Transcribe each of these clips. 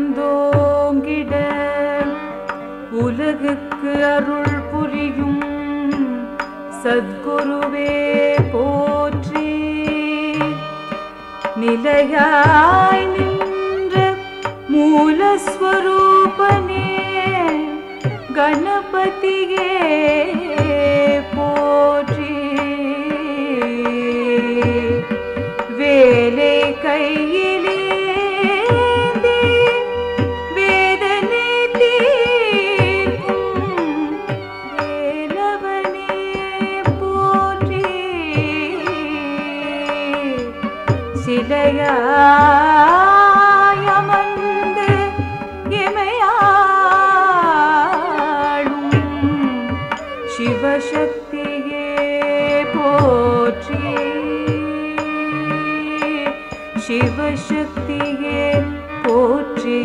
வளர்ந்தோங்கிட உலகுக்கு அருள் புரியும் சத்குருவே போற்றி. நிலையாய் நின்ற மூலஸ்வரூபனே கணபதியே போற்றி. வேலை கையிலே சிலையாயமர்ந்து இமையாளும் சிவசக்தியே போற்றி. சிவசக்தியே போற்றி.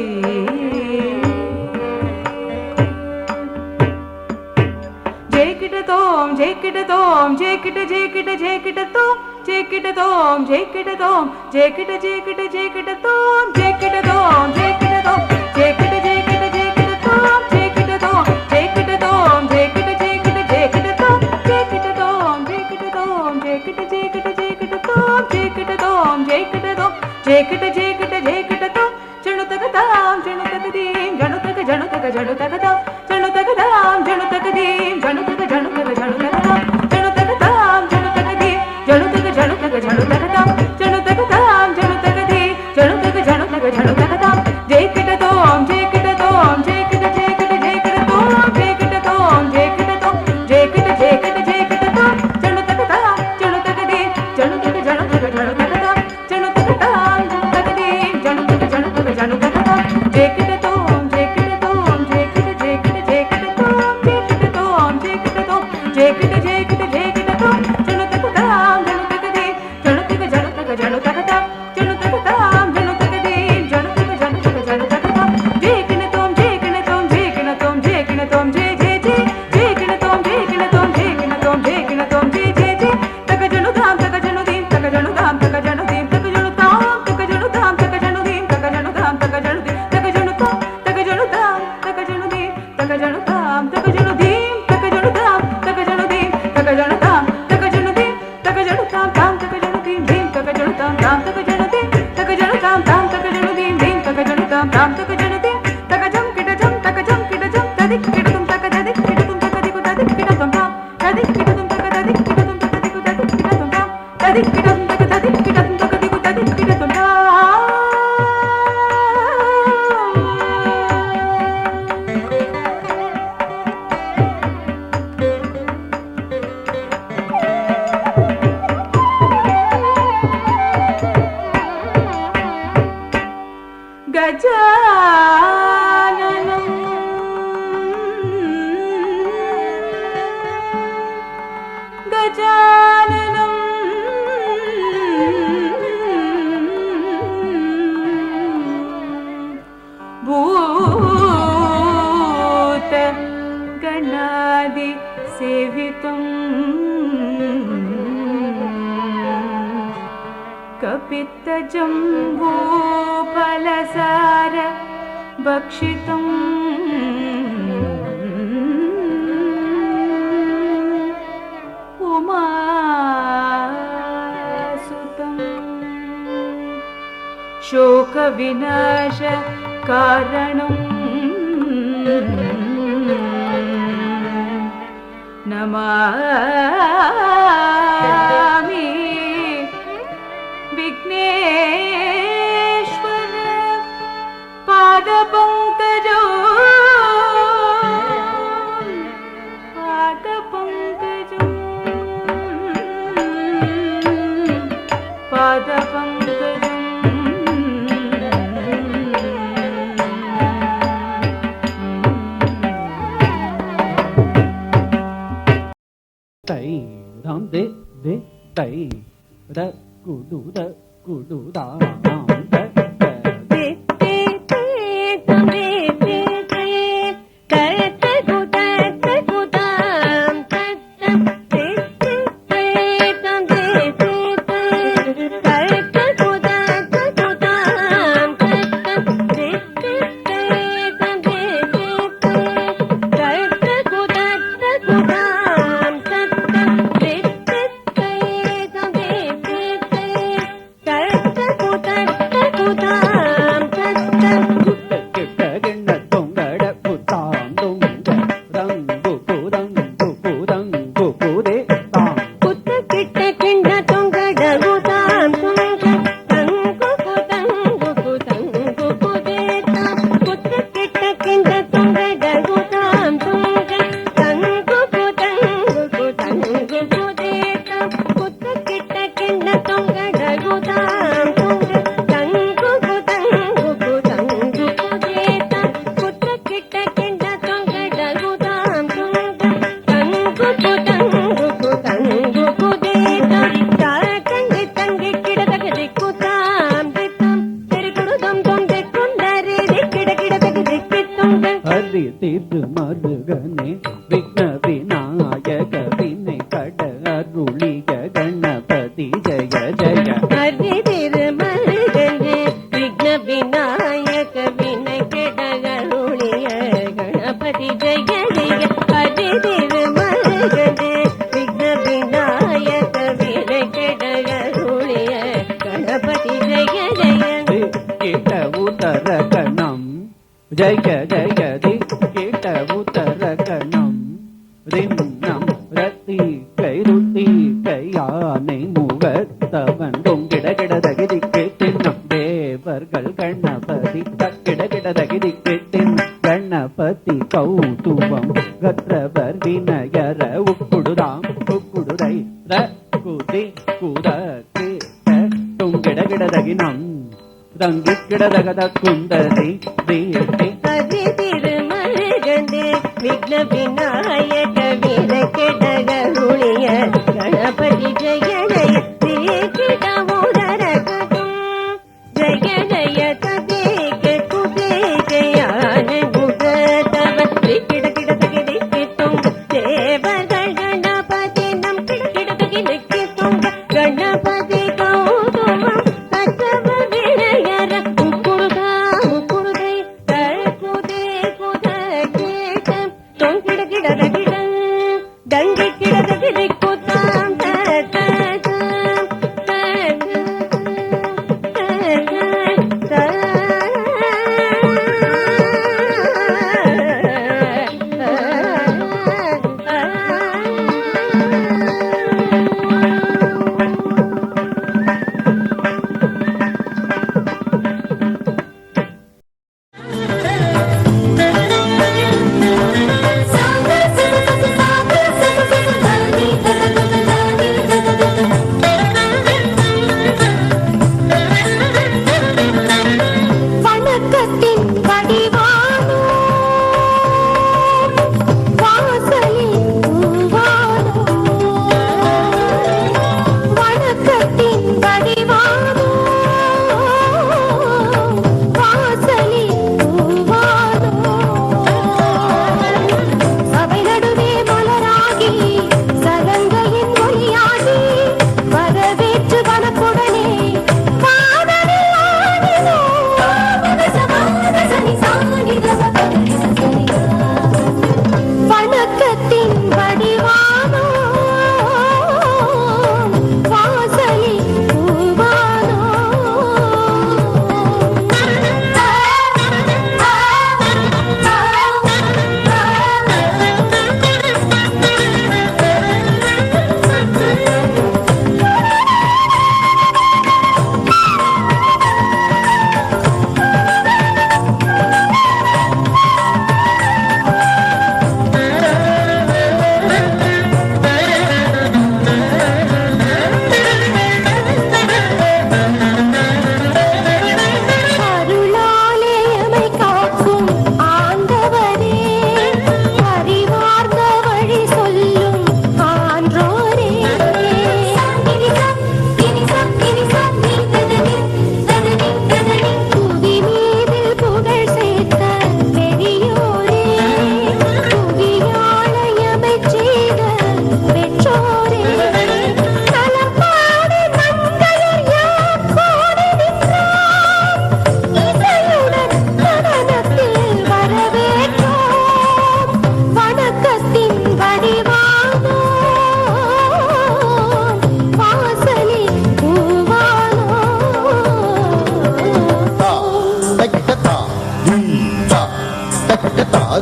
ஜெய்கிடதோம் ஜெய்கிடதோம் ஜெய்கிட ஜெய்கிட ஜெய்கிடதோம் ஜெய்கிடதோம் ஜெய்கிடதோம் ஜெய்கிட ஜெய்கிட ஜெய்கிடதோம் ஜெய்கிடதோம் ஜெய்கிடதோம் ஜெய்கிட ஜெய்கிட ஜெய்கிடதோம் ஜெய்கிடதோம் ஜெய்கிடதோம் ஜெய்கிட ஜெய்கிட ஜெய்கிடதோம் ஜெய்கிடதோம் ஜெய்கிடதோம் ஜெய்கிட ஜெய்கிட ஜெய்கிடதோம் ஜெய்கிடதோம் ஜெய்கிடதோம் ஜெய்கிட ஜெய்கிட ஜெய்கிடதோம் ஜணுதகதாம் ஜணுதகதீம் ஜணுதக ஜணுதக ஜணுதகதாம் ஜணுதகதாம் ஜணுதகதீம் ஜணுதக ஜணுதக ஜணுதகதாம் ஜணுதகதாம் ஜணுதகதீம் ஜணுதக ஜணுதக ஜணுதகதாம் ஜணுதகதாம் ஜணுதகதீம் ஜணுதக ஜணுதக ஜணுதகதாம் ஜெய்கிடதோம் ஜெய்கிடதோம் ஜெய்கிட ஜெய்கிட ஜெய்கிடதோம் ஜெய்கிடதோம் ஜெய்கிடதோம் ஜெய்கிட ஜெய்கிட ஜெய்கிடதோம் ஜணுதகதாம் ஜணுதகதீம் ஜணுதக ஜணுதக ஜணுதகதாம் ஜணுதகதாம் ஜணுதகதீம் ஜணுதக ஜணுதக ஜணுதகதாம் ஜெய்கிடதோம் ஜெய்கிடதோம் ஜெய்கிட ஜெய்கிட ஜெய்கிடதோம் ஜெய்கிடதோம் ஜெய்கிடதோம் ஜெய்கிட ஜெய்கிட ஜெய்கிடதோம் ஜணுதகதாம் ஜணுதகதீம் ஜணுதக ஜணுதக ஜணுதகதாம் ஜணுதகதாம் ஜணுதகதீம் ஜணுதக ஜணுதக ஜணுதகதாம் ஜெய்கிடதோம் ஜெய்கிடதோம் ஜெய்கிடதோம் ஜெய்கிடதோம் ஜெய் ஜெய் ஜெய் ஜெய்கிடதோம் ஜெய்கிடதோம் ஜெய்கிடதோம் ஜெய்கிடதோம் ஜெய் ஜெய் ஜெய் தகஜணுதாம் தகஜணுதீம் தகஜணுதாம் தகஜணுதீம் தகஜணுதாம் தகஜணுதாம் தகஜணுதீம் தகஜணுதாம் தகஜணுதீம் தகஜணுதாம் தகஜணுதாம் தகஜணுதீம் தகஜணுதாம் தகஜணுதீம் தகஜணுதாம் தகஜணுதீம் தகஜணுதாம் தகஜணுதீம் தகஜணுதாம் தாம் தகஜணுதீம் தீம் தகஜணுதாம் தாம் தகஜணுதீம் தகஜணுதாம் தாம் தகஜணுதீம் தீம் தகஜணுதாம் தாம் தகஜணுதீம் தகஜம் கிடஜம் தகஜம் கிடஜம் ததிக் கிடதும் தகததிக் கிடதும் தகதிகு ததிக் கிடதும் தாம் ததிக் கிடதும் தகததிக் கிடதும் தகதிகு ததிக் கிடதும் தாம் ததிக் கிடதும் தகததிக் கிடதும் தகதிகு ததிக் கிடதும் தாம். கஜானனம் கஜானனம் பூத கணாதி சேவிதம் கபித்த ஜம்பூ பலசார भक्षितम् उमासुतम् शोकविनाश कारणम् Namami Vighneshwar पादपङ्कजो Tay ram de tay ra kudu da ram da மருகனே விக்ன விநாயக வினை கட அருளிய கணபதி ஜய ஜய ஹரி திருமருகனே விக்ன விநாயக வினை கட அருளிய கணபதி ஜய ஜய ஹரி திருமருகனே விக்ன விநாயக வினை கட அருளிய கணபதி ஜய ஜய கிட்ட உதர கணம் ஜய ஜய தி கிட்ட உதர கணம் ரின்னம் ரத்தி கைருத்தி கையானை முகத்தவன் கிட கிட தகிதிக்கு தின்னம் தேவர்கள் கணபதி கிட கிட தகிதிக்கு தின்னம் கணபதி கௌதுவம் கற்றவர் வினயர உக்குடுதாம் உக்குடுதை ர குதி குத கிட கிட தகினம் தங்கி கிடதகத குந்தரி தீர்த்தி ஹரி திருமருகனே விக்ன விநாயக வினை கட அருளிய கணபதி ஜய ஜய தீகிட உதர கடும் ஜய ஜய ததேக குதே ஜயான முகதவ கிட கிட தகிதி கிட்டும் தேவர்கள் கணபதி நம் கிட கிட தகிதி கிட்டும் கணபதி கௌதுமம் கற்றவர் வினயர உக்குடுதா உக்குடுதை தற்குதே குத கேட்டம் தொங்கிட கிட தகிடம் தங்கி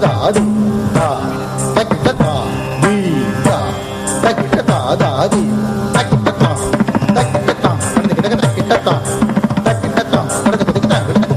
தாதி தா தக்கிட்ட தா தி தா தக்கிட்ட தா தாதி தக்கிட்ட தா தக்கிட்ட தா தக்கிட்ட தக்கிட்ட தா தக்கிட்ட தா தக்கிட்ட தா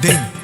Ding,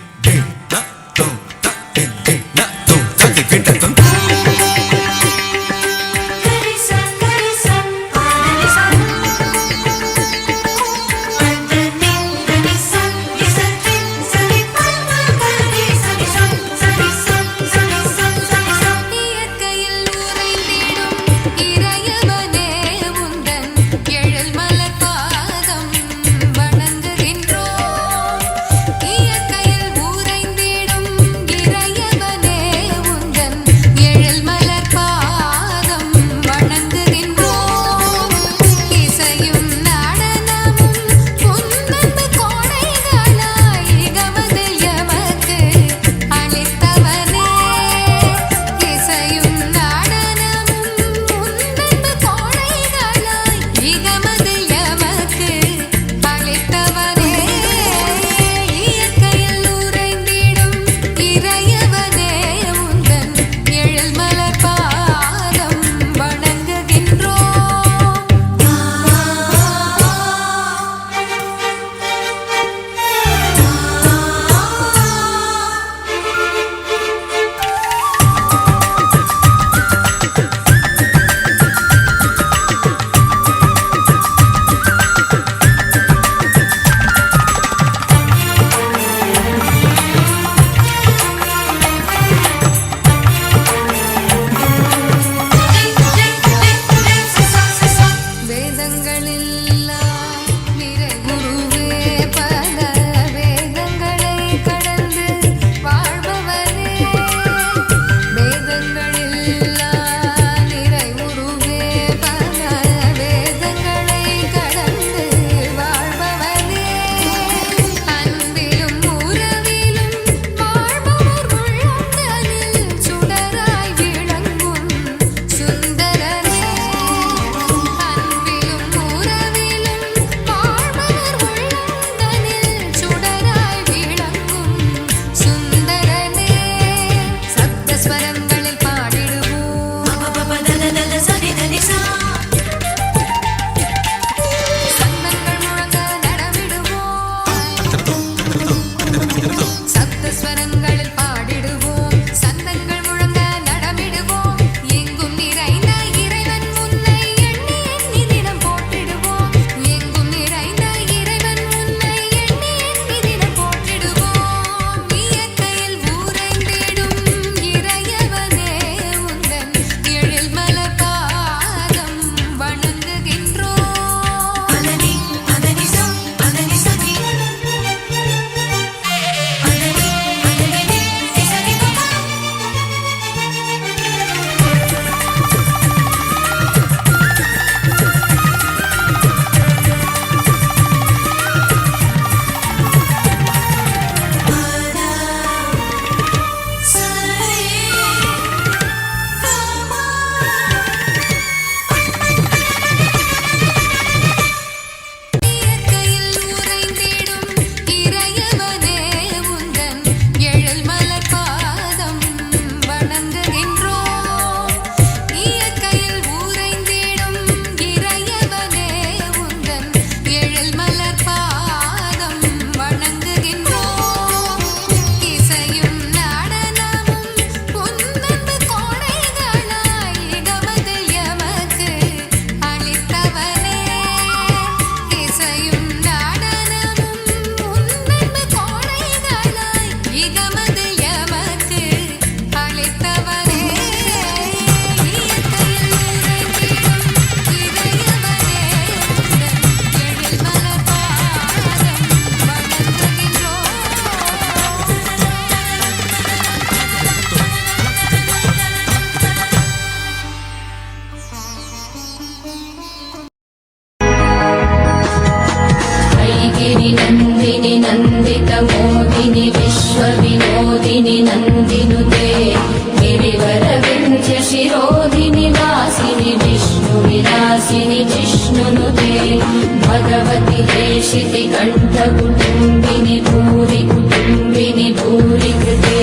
शितिकण्ठकुटुम्बिनि भूरि कुटुम्बिनि भूरि कृते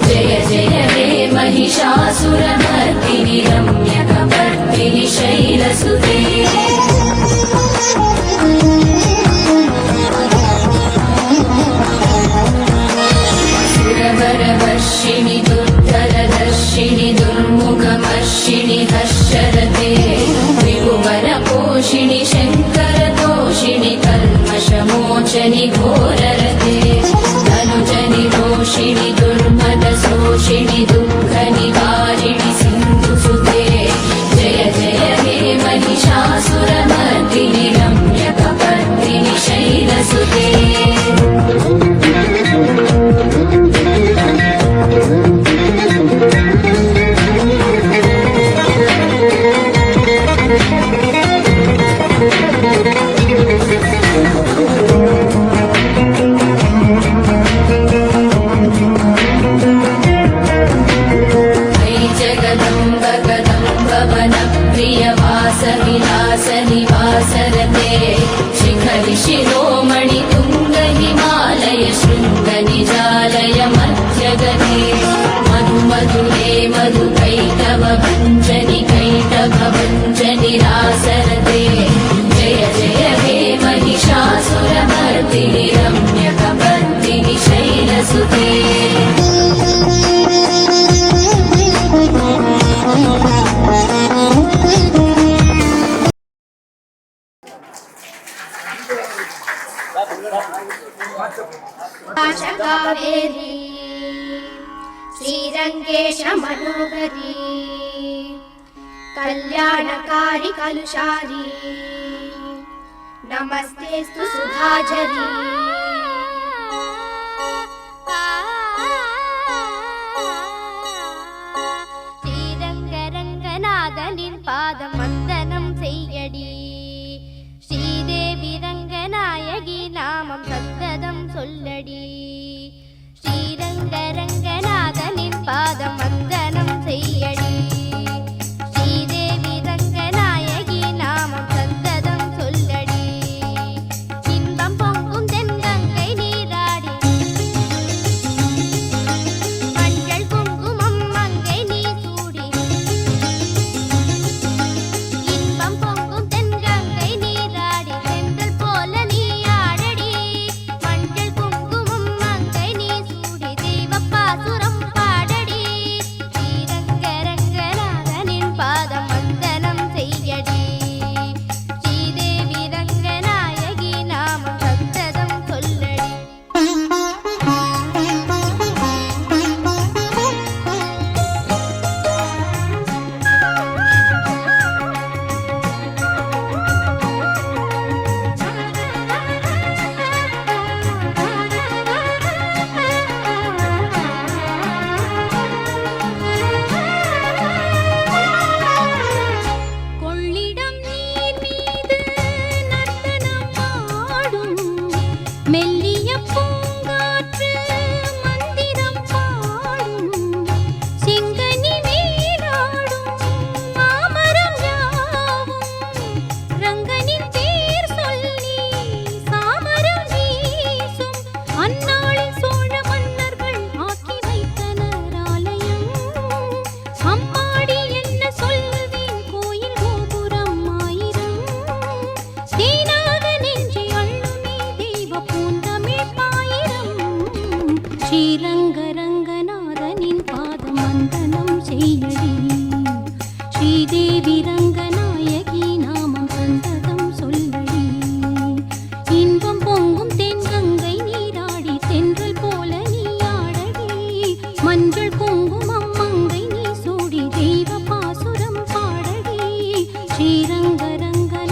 जय जय हे महिषासुरमर्दिनि रम्यकपर्दिनि शैलसुते सुरवरवर्षिणि दुर्धरदर्शिनि दुर्मुखमर्षिणि हर्षरते त्रिभुवनपोषिणि शङ्करतोषिणि कल्मषमोचनि घोररते धनुजनि रोषिणि दुर्मदशोषिणि दुःखनिवारिणि सिन्धुसुते जय जय हे महिषासुरमर्दिनि रम्यकपर्दिनि शैलसुते विलासनिवासरते शिखरि शिरोमणि तुङ्ग हिमालय शृङ्ग निजालय मध्यगते मधु मधुरे मधु कैटभ भञ्जनि कैटभ भञ्जनि रासरते जय जय हे महिषासुरमर्दिनि रम्यकपर्दिनि शैलसुते कावेरी श्रीरङ्गेश मनोहरी कल्याणकारी कलुषारी नमस्तेस्तु सुधाझरी श्रीरङ्गरङ्गनाथनिन् पादवन्दनं सेय्यडी श्रीदेवी रङ्गनायकि नामं सन्ततं सोल्लडी श्रीरङ्गरङ्गनाथनिन् पादवन्दनं सेय्यडी श्रीदेवी रङ्गनायकि नामं सन्ततं सोल्लडी इன்பம் பொங்கும் தென்கங்கை நீராடி மஞ்சள் குங்குமம் மங்கை நீ சூடி இன்பம் பொங்கும் தென்கங்கை நீராடி செந்தல் போல நீ ஆடடி மஞ்சள் குங்குமம் மங்கை நீ சூடி தெய்வப்பாசுரம் பாடடி ஸ்ரீரங்கரங்கநாதனின் பாதம் வந்தனம் செய்யடி ஸ்ரீதேவி ரங்கநாயகி நாமம் சந்ததம் சொல்லடி கொள்ளிடம் நீர் மீது நர்த்தனம் ஆடும் மெல்லிய பூங்காற்று மந்திரம் பாடும் செங்கனி மேலாடும் மாமரம் யாவும் ரங்கனின் பேர் சொல்லி சாமரம் வீசும் அந்நாளில் சோழ மன்னர்கள் ஆக்கி வைத்தனர் ஆலயம் அம்மாடி என்ன சொல்வேன் கோயில் கோபுரம் ஆயிரம் தேனாக நெஞ்சி அள்ளுமே தெய்வ பூந்தமிழ் பாயிரம் ஸ்ரீரங்கரங்கநாதனின் பாதம் வந்தனம் செய்யடி ஸ்ரீதேவி ரங்கநாயகி நாமம் சந்ததம் சொல்லடி இன்பம் பொங்கும் தென்கங்கை நீராடி தென்றல் போல நீ ஆடடி மஞ்சள் குங்குமம் மங்கை நீ சூடி தெய்வ பாசுரம் பாடடி ஸ்ரீரங்கரங்கநாதனின்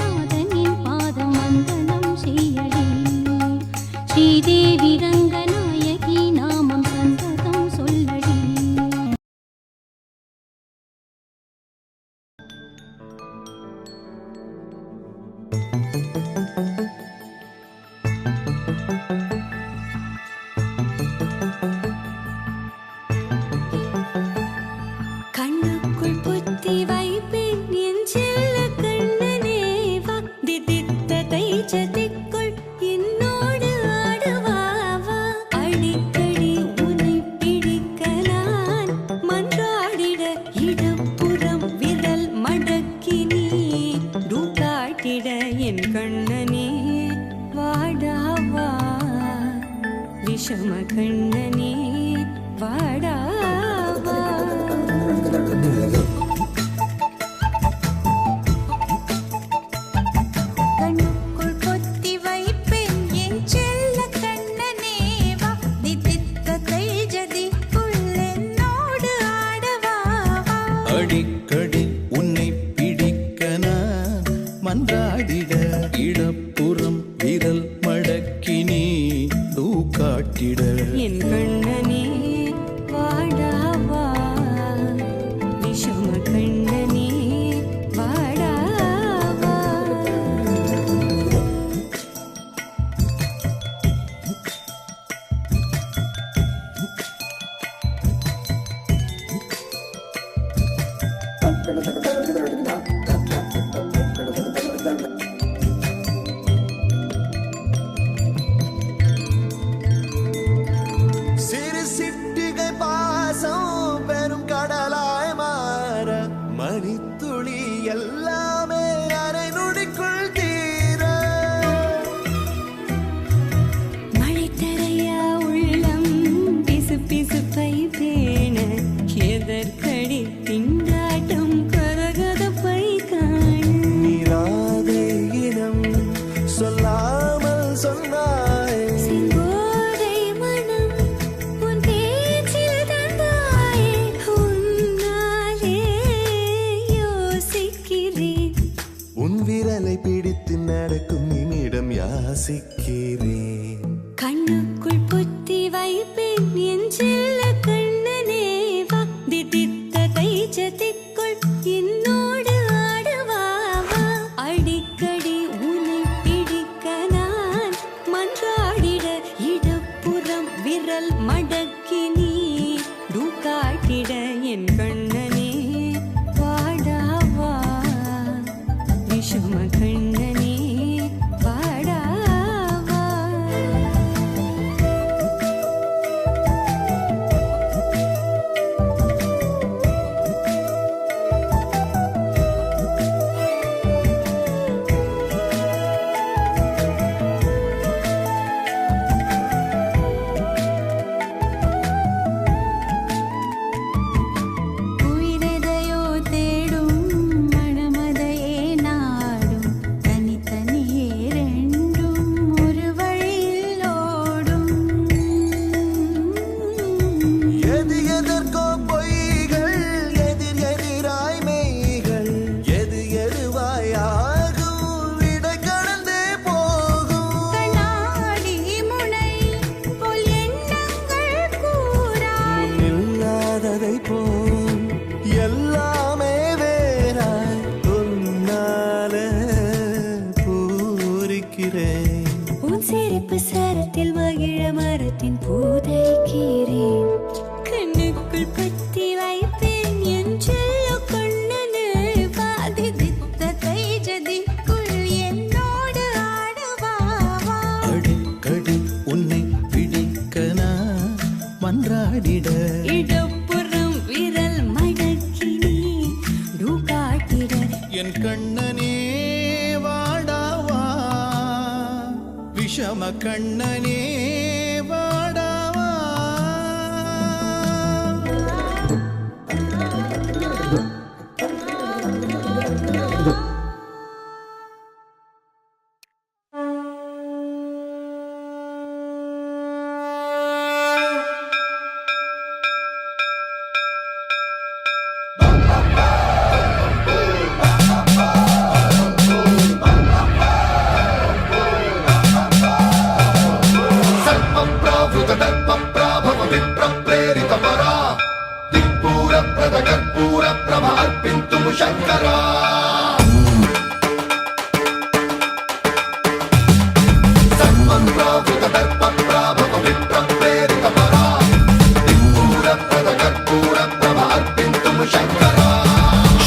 பாதம் வந்தனம் செய்யடி ஸ்ரீதேவி ரங்கநாயகி நாமம் சந்ததம் சொல்லடி கண்ணுக்குள் புத்தி வைப்பேன் என் செல்ல கண்ணனே வா திதித்த தைச்சதிக்குள் கண்ணனே வாடாவா. கண்ணுக்குள் பொத்தி வைப்பேன் என் செல்ல கண்ணனே வா. தித்தித்த தைஜதிக்குள் என்னோடு ஆடவா. அடிக்கடி உன்னை பிடிக்க நான் மன்றாடிட இடப்புறம் விரல் மடக்கி நீ காட்டிட என் கண்ணனே வாடாவா. விஷம கண்ணனே வாடாவா. சிறு சிட்டிகை பாசம் பெரும் கடலாய் மாற மணித்துளி எல்லாமே அரை நொடிக்குள் தீர மழை தரையா உள்ளம் பிசு பிசுப்பை பேண எதற்கடி திண்டாட்டம் கரகதப்பை காண. நீராதே இனம் சொல்லாமல் சொன்னாய் செங்கோதை மனம் உன் பேச்சில் தந்தாயே. உன்னாலே யோசிக்கிறேன். உன் விரலை பிடித்து நடக்கும் நிமிடம் யாசிக்கிறேன் கண்ணுக்குள் பொத்தி வைப்பேன் என் செல்ல கண்ணனே வா. தித்தித்த தைஜதிக்குள் என்னோடு ஆடவா. அடிக்கடி உன்னை பிடிக்க நான் மன்றாடிட இடப்புறம் விரல் மடக்கி நீ காட்டிட. என் கண்ணனே வாடாவா. விஷம கண்ணனே வாடாவா. உயிரெதையோ தேடும் மனமதையே நாடும். தனித்தனியே ரெண்டும் ஒரு வழியில் ஓடும். எது எதற்கோ பொய்கள் எதிர் எதிராய் மெய்கள் எது எதுவாய் ஆகும் விடை கடந்தே போகும் கண்ணாடி முனை போல் எண்ணங்கள் கூறாய். இல்லாததை போல் எல்லாமே வேறாய் உன்னால பூரிக்கிறேன் உன் சிரிப்பு சரத்தில் மகிழ மரத்தின் பூதைக்கிறேன். கண்ணுக்குள் பத்தி வைப்பேன் என் செல்ல கண்ணனே வா. தித்தித்த தைஜதிக்குள் என்னோடு ஆடவா. அடிக்கடி உன்னை பிடிக்க நான் மன்றாடிட இடப்புறம் விரல் மடக்கி நீ காட்டிட. என் கண்ணனே வாடாவா விஷம கண்ணனே வாடாவா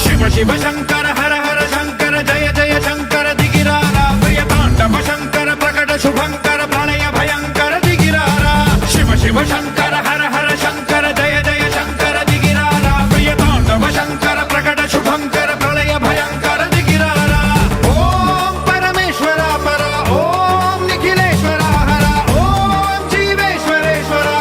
शिव शिव शंकर हर हर शंकर जय जय शंकर दिगिरारा प्रिय तांडव शंकर प्रकट शुभंकर प्रणय भयंकर दिगिरारा शिव शिव शंकर हर हर शंकर जय जय शंकर दिगिरारा प्रिय तांडव शंकर प्रकट शुभंकर प्रणय भयंकर दिगिरारा ओम परमेश्वरा परा ओम निखिलेश्वरा हरा ओम जीवेश्वरेश्वरा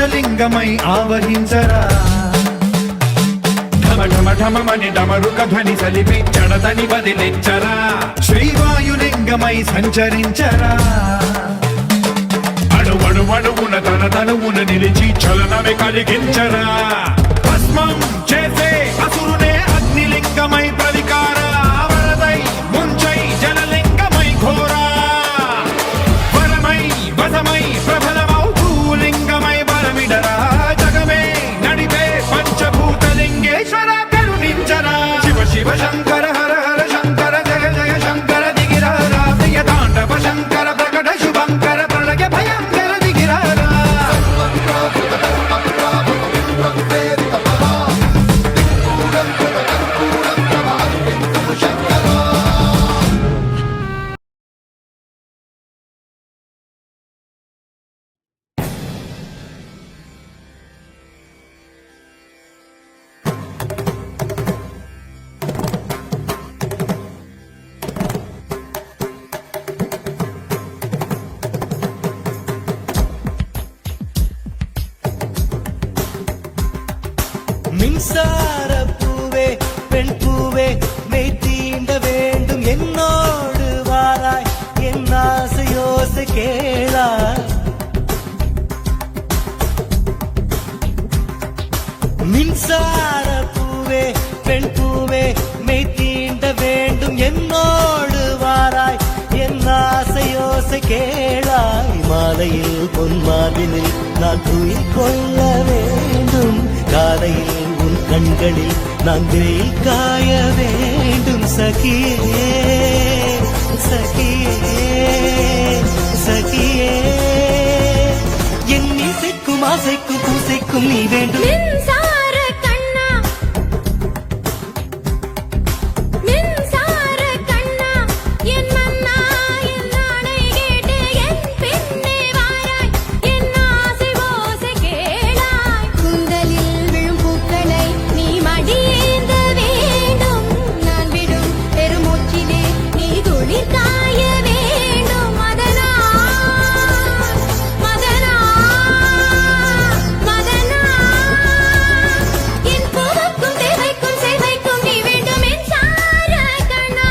ఆకాశలింగమై ఆవహించరా ఢమ ఢమ ఢమమని డమరుక ధ్వని సలిపి జడదని వదిలించరా శ్రీవాయులింగమై సంచరించరా అణువణువున తన తనువున నిలిచి చలనమే కలిగించరా భస్మం చేసే అసురునే అగ్నిలింగమై ప్రవికారా వరదై ముంచై జలలింగమై ఘోరా వరమై వసమై ప్రబలమౌ భూలింగమై బలమిడరా జగమే నడిపే పంచభూతలింగేశ్వర కరుణించరా శివ శివ శంకర హర హర శంకర జయ జయ శంకర దిగిరారా ప్రియ తాండవ శంకర ప్రకట శుభంకర ప్రళయ భయంకర దిగిరారా மின்சார பூவே பெண் பூவே மெய் தீண்ட வேண்டும் என்னோடு வாராய் என் ஆசையோசை கேளாய் மின்சார பூவே பெண் பூவே மெய் தீண்ட வேண்டும் என்னோடு வாராய் என் ஆசையோசை கேளாய் மாலையில் பொன்மாவினில் நான் துயில் கொள்ள வேண்டும் காலையில் உன் கண்களில் நான் வெயில் காய வேண்டும் சகியே சகியே சகியே என் இசைக்கும் ஆசைக்கும் பூசைக்கும் நீ வேண்டும் மின்சார கண்ணா மின்சார கண்ணா என் மன்னா என் நாணை கேட்டு என் பின்னே வாராய் என் ஆசை ஓசை கேளாய் குந்தலில் விழும் பூக்களை நீ மடியேந்த வேண்டும் நான் விடும் பெருமூச்சிலே நீ துளிர் காய வேண்டும் மதனா மதனா மதனா என் பூவுக்கும் தேவைக்கும் சேவைக்கும் நீ வேண்டும் என் சார கண்ணா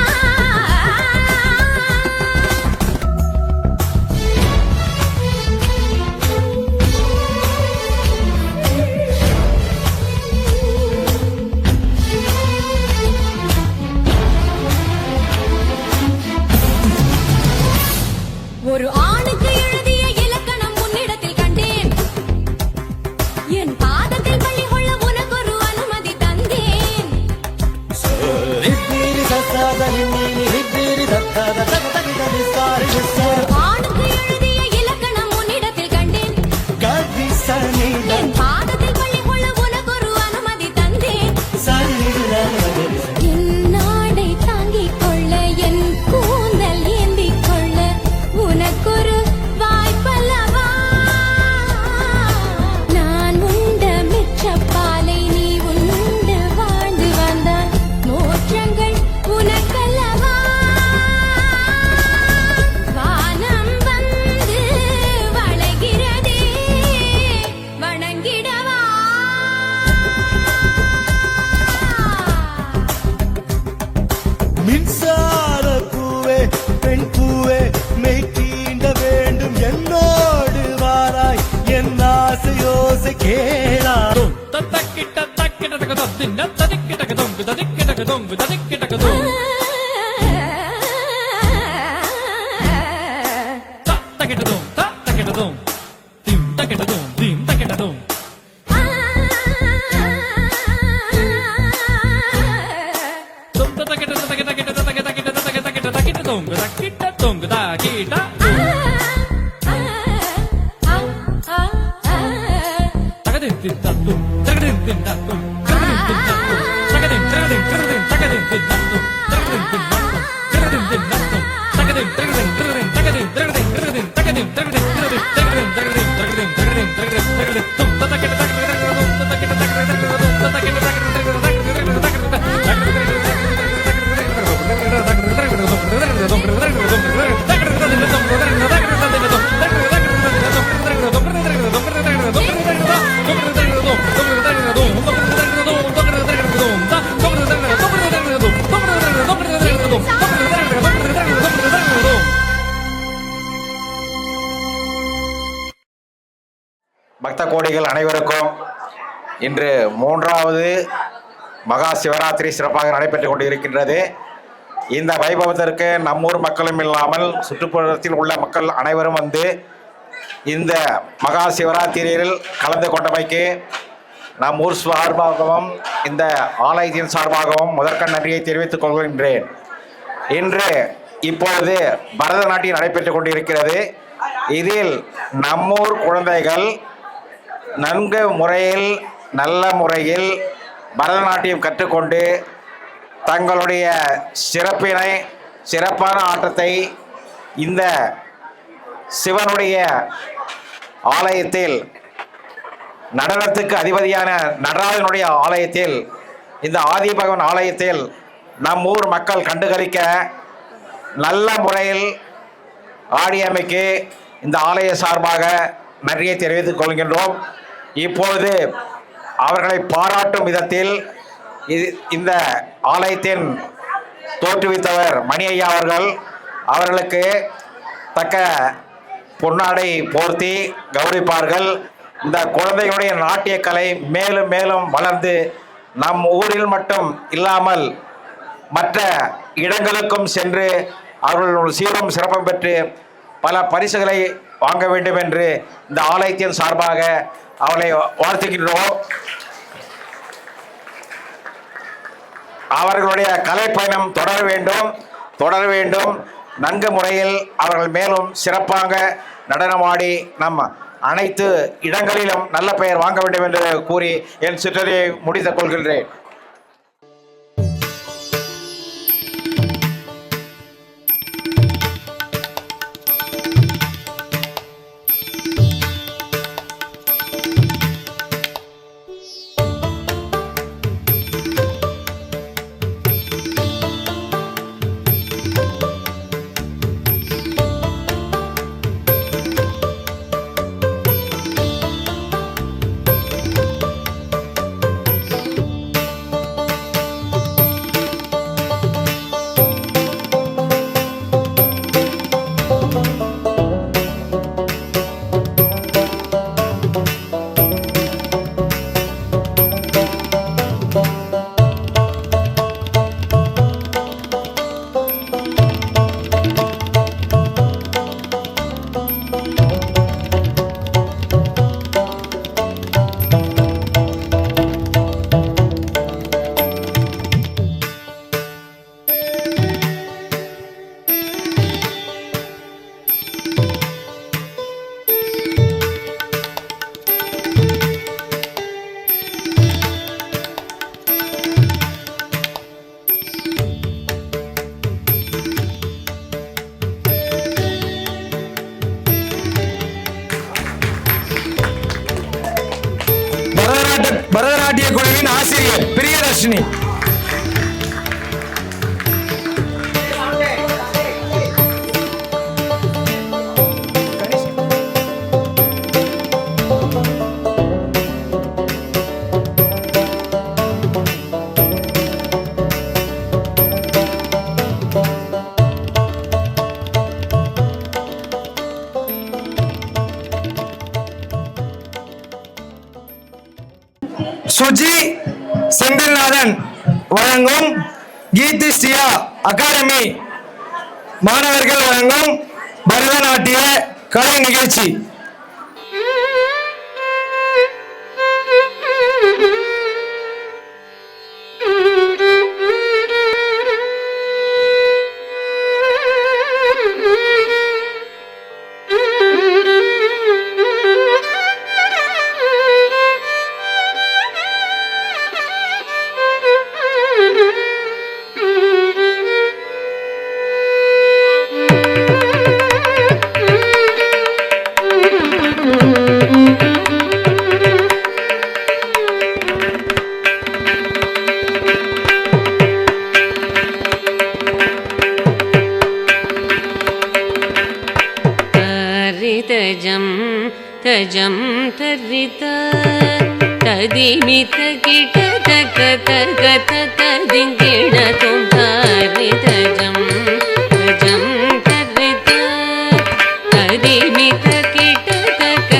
ஒரு ஆணுக்கு எழுதிய இலக்கணம் உன்னிடத்தில் கண்டேன் என் பாதத்தில் பள்ளி கொள்ள உனக்கொரு அனுமதி தந்தேன் ரிப்பீரி சசாத நின்னீனி ரிப்பீரி தத்தாத தக தகித நிசாரி நிசாரி ஆணுக்கு எழுதிய இலக்கணம் உன்னிடத்தில் கண்டேன் கதி சனித என் பாதத்தில் பள்ளி கொள்ள உனக்கொரு அனுமதி தந்தேன் சனித என் நாடை தாங்கிக் கொள்ள என் கூந்தல் ஏந்திக் கொள்ள உனக்கொரு வாய்ப்பல்லவா நான் உண்ட மிச்சப்பாலை நீ உண்டு வாழ்ந்து வந்தால் மோற்றங்கள் உனக்கல்லவா வானம் வந்து வளைகிறதே வணங்கிடவா மின்சார பூவே பெண் பூவே மெய் தீண்ட வேண்டும் என்னோடு வாராய் என் ஆசையோசை கேளா தக்கிட்ட தக்கிட்ட தகதம் தின்ன ததிக்கிட்ட கதொங்கு ததிக்கிட்ட கதொங்கு ததிக்கிட்ட கதொங்கு தக்கிட்டதும் தக்கிட்டதும் திம் தக்கிட்டதும் திம் தக்கிட்டதும் தொங்க தக்கிட்ட தக்கிட்ட தக்கிட்ட தக்கிட்ட தக்கிட்ட தக்கிட்ட தக்கிட்ட தொங்கு தக்கிட்ட தொங்கு தக்கிட்ட தகதின் தித்தத்தும் தகதின் தித்தத்தும் தகதின் தித்தத்தும் தகதின் தகதின் தகதின் தகதின் தித்தத்தும் தகதின் தித்தத்தும் தகதின் தித்தத்தும் தகதின் தகதின் தகதின் தகதின் தகதின் தகதின் தகதின் தகதின் தகதின் தகதின் தகதின் தகதின் தகதின் தகதின் தும் ததக்கிட்ட தகதின் தும் ததக்கிட்ட தகதின் தும் ததக்கிட்ட தகதின் பக்த கோடிகள் அனைவருக்கும் இன்று 3வது மகா சிவராத்திரி சிறப்பாக நடைபெற்றுக் கொண்டிருக்கின்றது. இந்த வைபவத்திற்கு நம்மூர் மக்களும் இல்லாமல் சுற்றுப்புறத்தில் உள்ள மக்கள் அனைவரும் வந்து இந்த மகா சிவராத்திரியில் கலந்து கொண்டமைக்கு நம் ஊர் சார்பாகவும் இந்த ஆலயத்தின் சார்பாகவும் முதற்கண் நன்றியை தெரிவித்துக் கொள்கின்றேன். இப்பொழுது பரதநாட்டியம் நடைபெற்றுக் கொண்டிருக்கிறது. இதில் நம்மூர் குழந்தைகள் நல்ல முறையில் பரதநாட்டியம் கற்றுக்கொண்டு தங்களுடைய சிறப்பான ஆட்டத்தை இந்த சிவனுடைய ஆலயத்தில் நடனத்துக்கு அதிபதியான நடராஜனுடைய ஆலயத்தில் இந்த ஆதிபகவன் ஆலயத்தில் நம் ஊர் மக்கள் கண்டுகளிக்க நல்ல முறையில் ஆடியமைக்கு இந்த ஆலய சார்பாக நன்றியை தெரிவித்துக் கொள்கின்றோம். இப்பொழுது அவர்களை பாராட்டும் விதத்தில் இந்த ஆலயத்தின் தோற்றுவித்தவர் மணி ஐயா அவர்களுக்கு தக்க பொன்னாடை போர்த்தி கௌரவிப்பார்கள். இந்த குழந்தைகளுடைய நாட்டிய கலை மேலும் மேலும் வளர்ந்து நம் ஊரில் மட்டும் இல்லாமல் மற்ற இடங்களுக்கும் சென்று அவர்கள் சீரும் சிறப்பும் பெற்று பல பரிசுகளை வாங்க வேண்டும் என்று இந்த ஆலயத்தின் சார்பாக அவளை வாழ்த்துகின்றோம். அவர்களுடைய கலை பயணம் தொடர வேண்டும். நன்கு முறையில் அவர்கள் மேலும் சிறப்பாக நடனமாடி நம் அனைத்து இடங்களிலும் நல்ல பெயர் வாங்க வேண்டும் என்று கூறி என் சிற்றறியை முடித்துக் கொள்கின்றேன். பரதநாட்டிய குழுவின் ஆசிரியர் பிரியதர்ஷினி. சுஜி செந்தில்நாதன் வழங்கும் கீதிஸ்டியா அகாடமி மாணவர்கள் வழங்கும் பரதநாட்டிய கலை நிகழ்ச்சி. तजं तर्रित तदिमित किट तक तगत तदिंगिण तुम तरितजं तर्रित तदिमित किट तक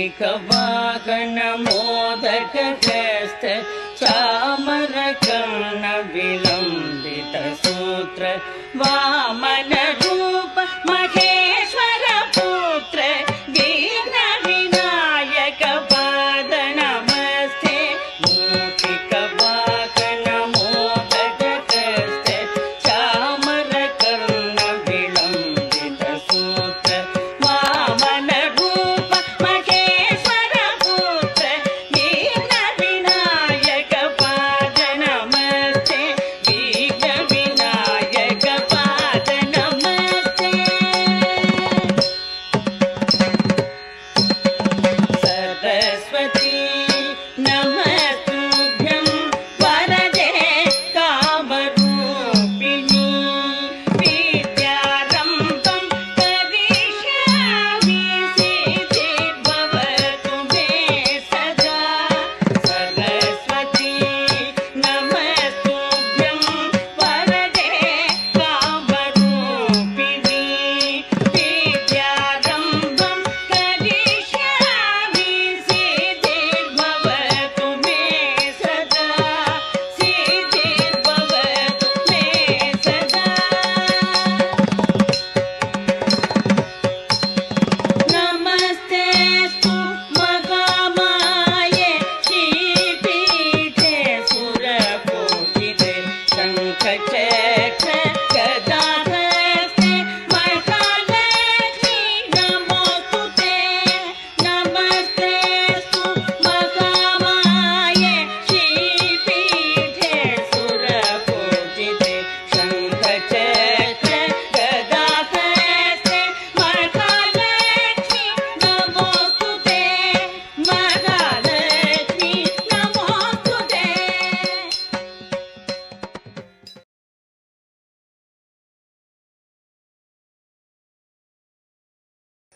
मूषिकवाहन मोदकहस्त चामरकर्ण विलम्बित सूत्र वामन रूप महेश्वर पुत्र वीर विनायक पाद नमस्ते मूषिकवाहन मोदकहस्त चामरकर्ण विलम्बित सूत्र Vaman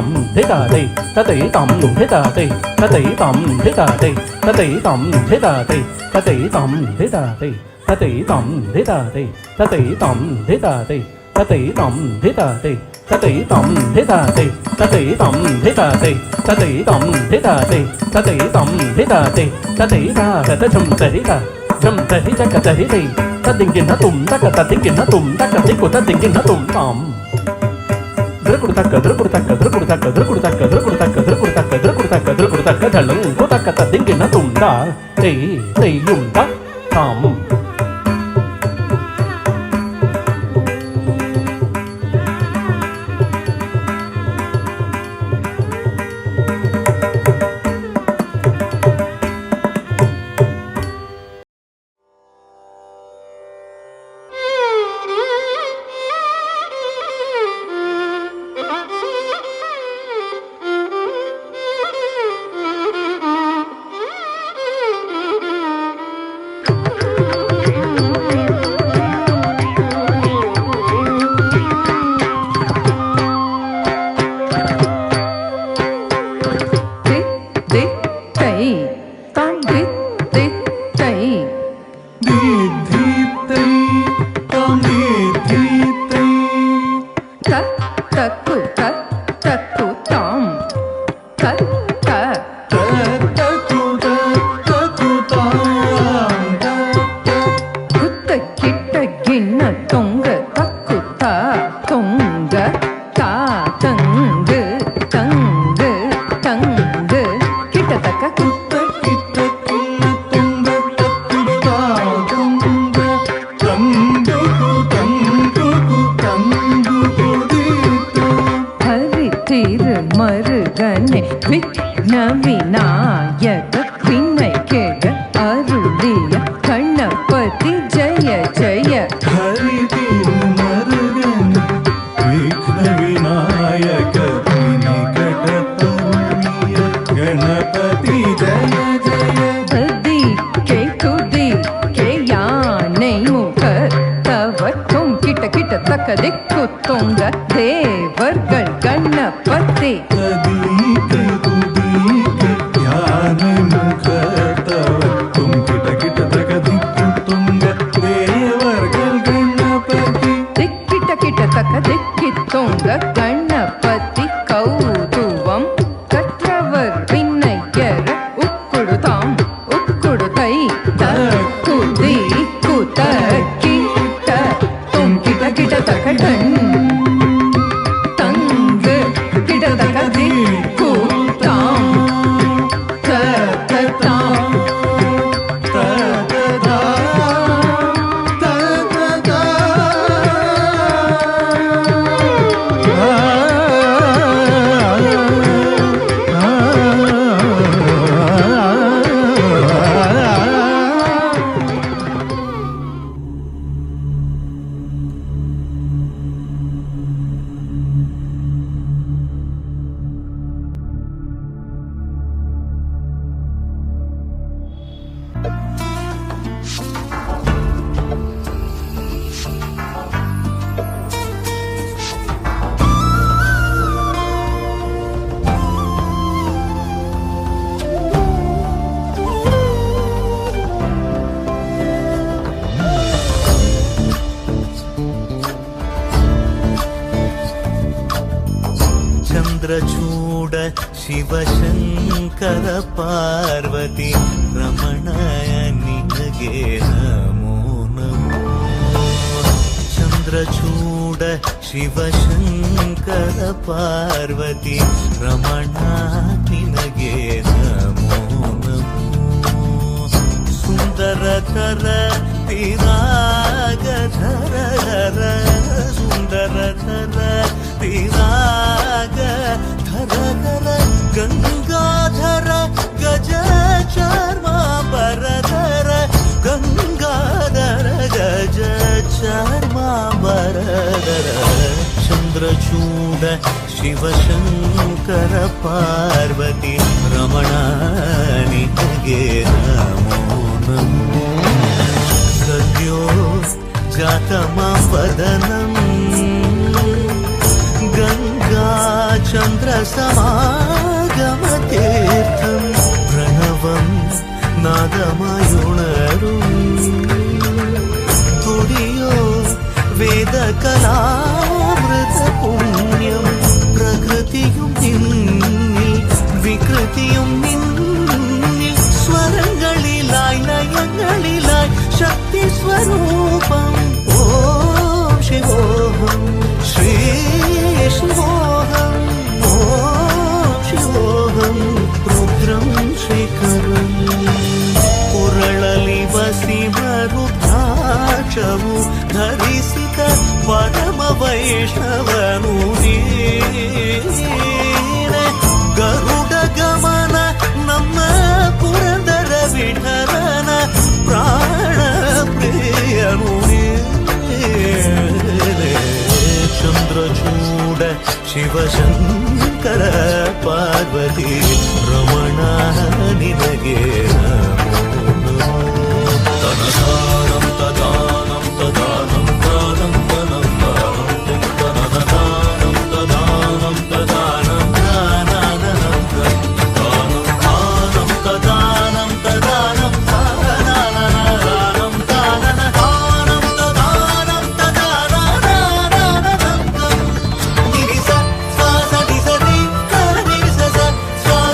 tam thế ta đây ta tỷ tam thế ta đây ta tỷ tam thế ta đây ta tỷ tam thế ta đây ta tỷ tam thế ta đây ta tỷ tam thế ta đây ta tỷ tam thế ta đây ta tỷ tam thế ta đây ta tỷ tam thế ta đây ta tỷ tam thế ta đây ta tỷ tam thế ta đây ta tỷ tam thế ta đây ta tỷ ta ta chum ta đi ta ka ta đi đi ta tình kinh nó tùm ta ka ta tình kinh nó tùm ta ka tình của ta tình kinh nó tùm tòm drukudaka dalang kota kata tinggi na tunda ti yumda tam Chandrachud Shivashankara Parvati ರಮಣಯ ನಿನಗೆ ನಮೋ ನಮೋ ಚಂದ್ರಚೂಡ ಶಿವಶಂಕರ ಪಾರ್ವತಿ ರಮಣ ನಿನಗೆ ನಮೋ ನಮೋ ಸುಂದರತರ ತಿರಾಗಧರ ಸುಂದರತರ ತಿರಾಗ ಧರ ಗಂಗಾಧರ ಗಜ ಚಾರ್ಮಾಂಬರಧರ ಗಂಗಾಧರ ಗಜ ಚಾರ್ಮಾಂಬರಧರ ಚಂದ್ರಚೂಡ ಶಿವಶಂಕರ ಪಾರ್ವತಿ ರಮಣ ನಿನಗೆ ನಮೋ ನಮೋ ಸದ್ಯೋ ಜಾತಮ ವದನಂ ಗಂಗಾ ചന്ദ്രസമാഗമതീർത്ഥം പ്രണവം നാദമായുണരും തുടിയോ വേദകലാമൃത പുണ്യം പ്രകൃതിയും നിന്നിൽ വികൃതിയും നിന്നിൽ സ്വരങ്ങളിലായി ലയങ്ങളിലായി ശക്തി സ്വരൂപം ഓം ശിവോഹം ശ്രീ ശിവോഹം ഓം ശിവോഹം രുദ്രം ശേഖരം ಕೊರಳಲಿ ವಸಿಮರುದ್ರಾಕ್ಷವು ಧರಿಸಿದ ಪರಮ ವೈಷ್ಣವನು ನೀನೆ ಗರುಡ ಗಮನ ನಮ್ಮ ಪುರಂದರ ವಿಠಲನ ಪ್ರಾಣ ಪ್ರಿಯನು ನೀನೆ ಚಂದ್ರಚೂಡ ಶಿವಶಂಕರ ಪಾರ್ವತಿ ರಮಣ ನಿನಗೆ ತನದಾನಂ ತದಾನಂ ತದಾನಂ ದಾನಂ ತನಂ ತನದಾನಂ ತದಾನಂ ತದಾನಂ ದಾನಂ ದಾನಂ ತದಾನಂ ತದಾನಂ ದಾನಂ ದಾನಂ ತದಾನಂ ತದಾನಂ ನಿರಿಸ ಸ್ವಾಸ ನಿಸರಿ ಕರಿಸ ಸ್ವಾಸ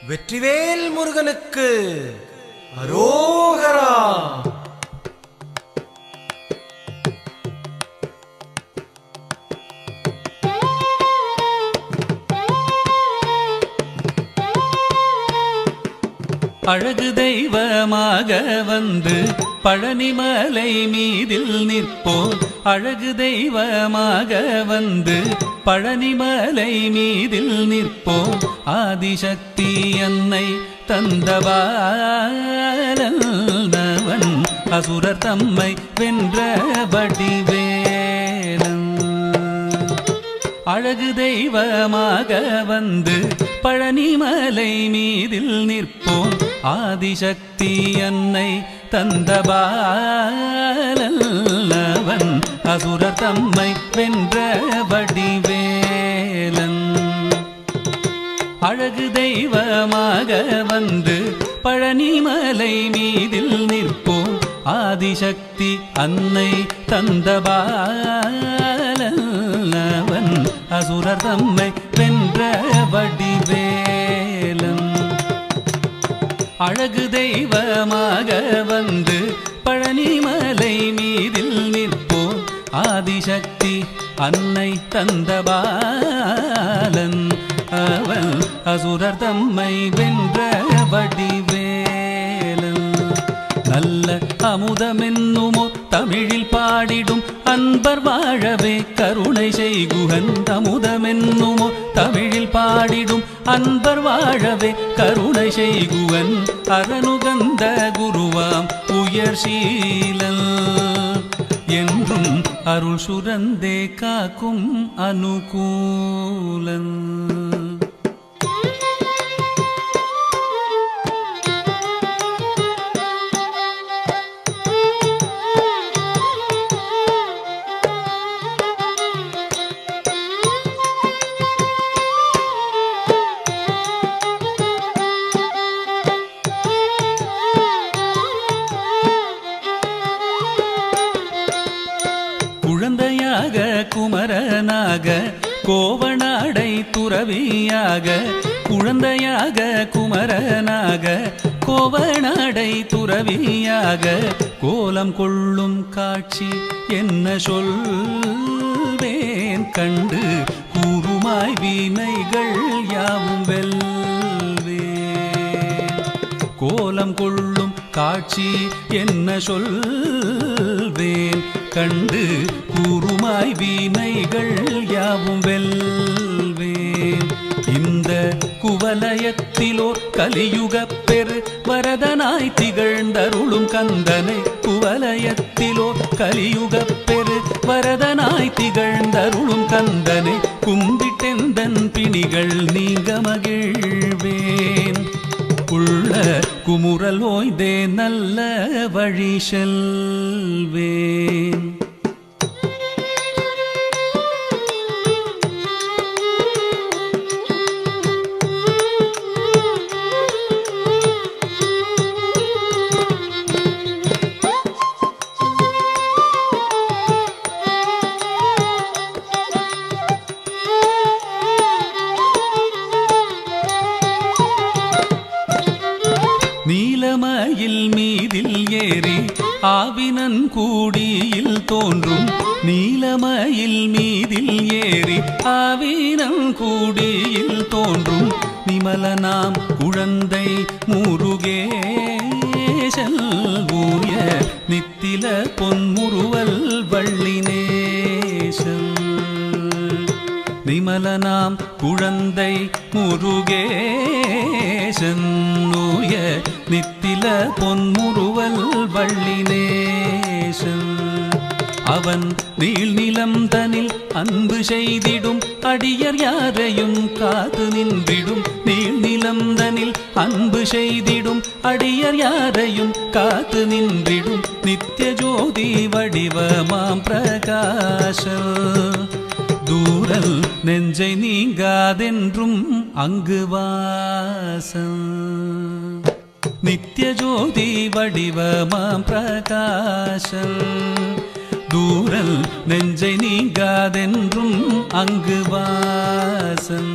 வெற்றிவேல் முருகனுக்கு அரோகரா. அழகு தெய்வமாக வந்து பழனிமலை மீதில் நிற்போம். அழகு தெய்வமாக வந்து பழனிமலை மீதில் நிற்போம். ஆதிசக்தி அன்னை தந்தபாலன் அசுரர் தம்மை வென்ற வடிவேலன். அழகு தெய்வமாக வந்து பழனிமலை மீதில் நிற்போம். ஆதிசக்தி அன்னை தந்தபாலன் அசுரர் தம்மை வென்ற வடிவேலன். அழகு தெய்வமாக வந்து பழனிமலை மீதில் நிற்போம். ஆதிசக்தி அன்னை தந்தபாலன் அசுரர் தம்மை வென்ற வடிவேலன். அழகு தெய்வமாக வந்து பழனிமலை மீதில் நிற்போம். ஆதிசக்தி அன்னை தந்தபாலன் அவன் அசுரர் தம்மை வென்ற வடிவேலன். நல்ல அமுதமென்னுமோ தமிழில் பாடிடும் அன்பர் வாழவே கருணை செய்குகன். அமுதமென்னுமோ தமிழில் பாடிடும் அன்பர் வாழவே கருணை செய்குவன். அரணுகந்த குருவாம் உயர் சீலன் என்றும் அருள் சுரந்தே காக்கும் அனுகூலன். குழந்தையாக குமரனாக கோவனாடை துறவியாக. குழந்தையாக குமரனாக கோவனாடை துறவியாக கோலம் கொள்ளும் காட்சி என்ன சொல்வேன் கண்டு கூறுமாய் வினைகள் யாவும் வெல்வேன். கோலம் கொள்ளும் காட்சி என்ன சொல்வேன் கண்டு கூறுமாய் வினைகள் யாவும் வெல்வேன். இந்த குவலயத்திலோர் கலியுகப் பெரு வரதனாய் திகழ்ந்தருளும் கந்தனை. குவலயத்திலோர் கலியுகப் பெரு வரதனாய் திகழ்ந்தருளும் கந்தனை கும்பிட்டெந்தன் பிணிகள் நீங்க மகிழ்வேன். உள்ள குமுறல் ஓய்ந்தே நல்ல வழி செல்வேன். நீலமயில் மீதில் ஏறி ஆவினன் கூடியில் தோன்றும். நீலமயில் மீதில் ஏறி ஆவினன் கூடியில் தோன்றும். நிமலனாம் குழந்தை முருகேசன் ஊய நித்தில பொன்முறுவல் வள்ளினேசன். நிமலனாம் குழந்தை முருகேசன் ஊய நித்தில பொன்முறுவல் வள்ளினேசன். அவன் நீள்நிலம் தனில் அன்பு செய்திடும் அடியர் யாரையும் காத்து நின்றிடும். நீள்நிலம் தனில் அன்பு செய்திடும் அடியர் யாரையும் காத்து நின்றிடும். நித்திய ஜோதி வடிவமாம் பிரகாச தூரல் நெஞ்சை நீங்காதென்றும் அங்கு வாசம். நித்திய ஜோதி வடிவமாம் பிரகாசம் தூரல் நெஞ்சை நீங்காதென்றும் அங்கு வாசம்.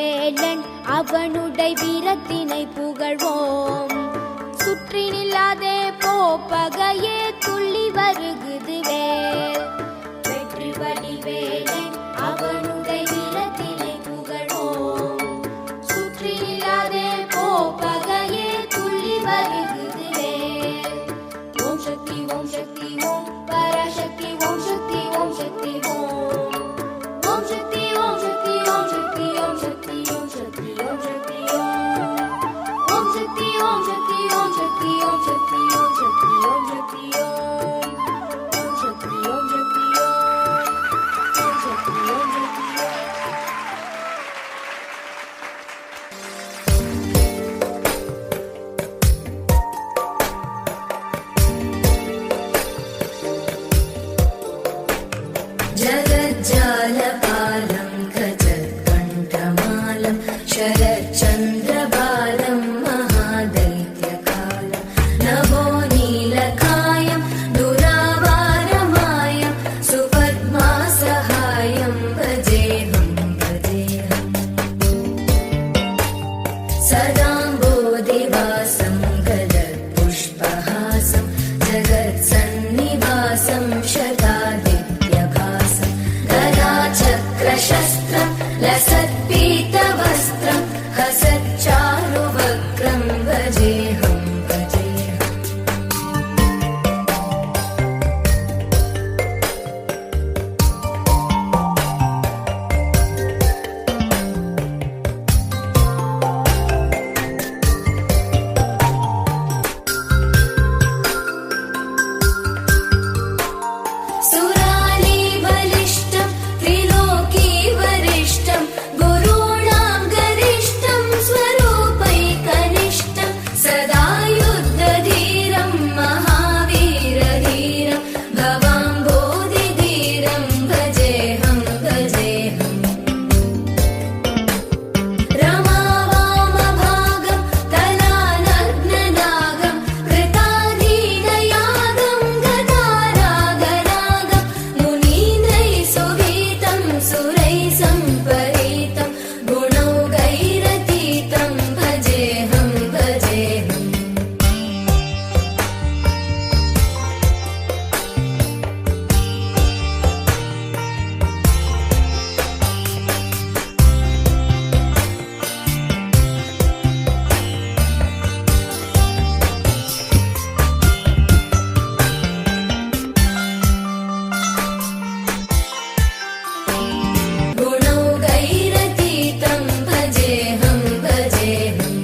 வடிவேலன் அவனுடைய வீரத்தினை புகழ்வோம். சுற்றி நில்லாதே போப்பகையே துள்ளி வருகுது வேல். வெற்றி வடிவேலன் அவனுடைய வீரத்தினை புகழ்வோம். சுற்றி நில்லாதே போப்பகையே துள்ளி வருகுது வேல். ஓம் சக்தி ஓம் சக்தி ஓம் பராசக்தி ஓம் சக்தி ஓம் சக்தி ஓம். ஓம் சக்தி ஓம் சக்தி ஓம் சக்தி ஓம் சக்தி ஓம் சக்தி ஓம் சக்தி ஓம். ஓம் சக்தி ஓம் சக்தி ஓம் சக்தி ஓம் சக்தி ஓம் சக்தி ஓம் சக்தி ஓம். ஓம் சக்தி ஓம் சக்தி ஓம். ஓம் சக்தி ஓம் சக்தி ஓம். जगज्जालपालं गजत्कण्ठमालं शरच्चन्द्रबालं महादैत्यकालं नभो नीलकायं दुरावारमायं सुपद्मासहायं भजेऽहं भजेऽहम् सदाम्बोधिवासं गलत्पुष्पहासं जगत्सन्निवासं शतादित्यभासं गदाचक्रशस्त्रं लसत्पीतवस्त्रं हसच्चारुवक्त्रं भजेऽहं भजेऽहम् सुरालीबलिष्ठं त्रिलोकीवरिष्ठं गुरूणां गरिष्ठं स्वरूपैकनिष्ठं सदा युद्धधीरं महावीरधीरं भवाम्बोधिधीरं भजेऽहं भजेऽहम् रमावामभागं कलानग्ननागं कृताधीनयागं गदारागरागं मुनीन्द्रैः सुवीतं सुरैः सम्परीतं गुणौघैरतीतं भजेऽहं भजेऽहम् गुणौघैरतीतं भजेऽहं भजेऽहम्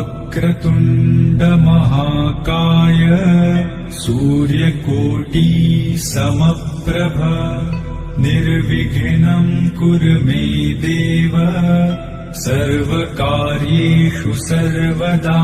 वक्रतुण्ड महाकाय सूर्यकोटि समप्रभ निर्विघ्नं कुरु मे देव सर्वकार्येषु सर्वदा